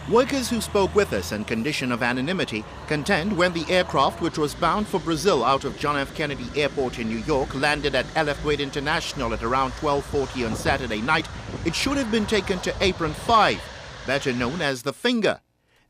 Workers who spoke with us on condition of anonymity contend when the aircraft, which was bound for Brazil out of John F. Kennedy Airport in New York, landed at LF Wade International at around 12:40 on Saturday night, it should have been taken to Apron 5, better known as the Finger.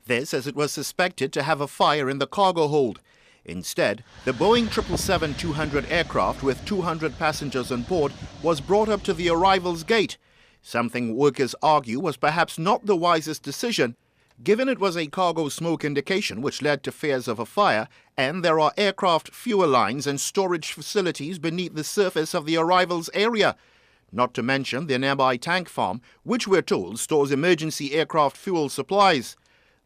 This as it was suspected to have a fire in the cargo hold. Instead, the Boeing 777-200 aircraft with 200 passengers on board was brought up to the arrivals gate, something workers argue was perhaps not the wisest decision, given it was a cargo smoke indication which led to fears of a fire, and there are aircraft fuel lines and storage facilities beneath the surface of the arrivals area, not to mention the nearby tank farm, which we're told stores emergency aircraft fuel supplies.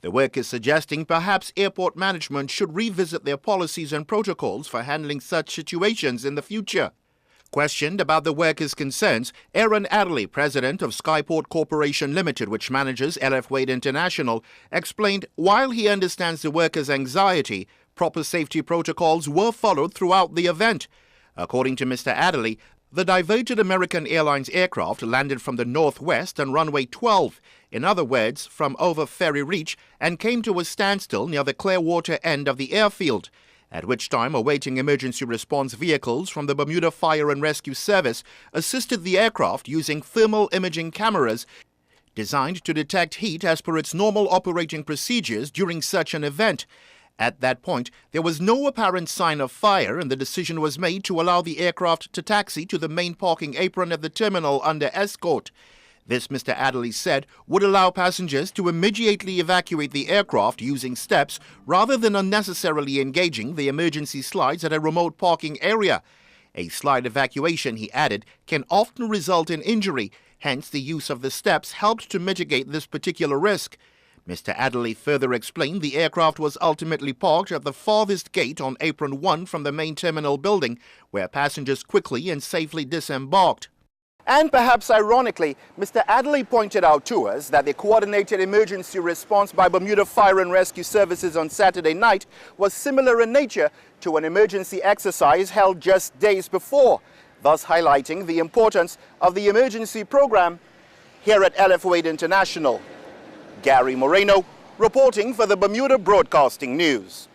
The workers suggesting perhaps airport management should revisit their policies and protocols for handling such situations in the future. Questioned about the workers' concerns, Aaron Adderley, president of Skyport Corporation Limited, which manages LF Wade International, explained while he understands the workers' anxiety, proper safety protocols were followed throughout the event. According to Mr. Adderley, the diverted American Airlines aircraft landed from the northwest on runway 12, in other words, from over Ferry Reach, and came to a standstill near the Clearwater end of the airfield, at which time awaiting emergency response vehicles from the Bermuda Fire and Rescue Service assisted the aircraft using thermal imaging cameras designed to detect heat as per its normal operating procedures during such an event. At that point, there was no apparent sign of fire, and the decision was made to allow the aircraft to taxi to the main parking apron at the terminal under escort. This, Mr. Adderley said, would allow passengers to immediately evacuate the aircraft using steps rather than unnecessarily engaging the emergency slides at a remote parking area. A slide evacuation, he added, can often result in injury, hence the use of the steps helped to mitigate this particular risk. Mr. Adderley further explained the aircraft was ultimately parked at the farthest gate on Apron 1 from the main terminal building, where passengers quickly and safely disembarked. And perhaps ironically, Mr. Adderley pointed out to us that the coordinated emergency response by Bermuda Fire and Rescue Services on Saturday night was similar in nature to an emergency exercise held just days before, thus highlighting the importance of the emergency program here at LF Wade International. Gary Moreno, reporting for the Bermuda Broadcasting News.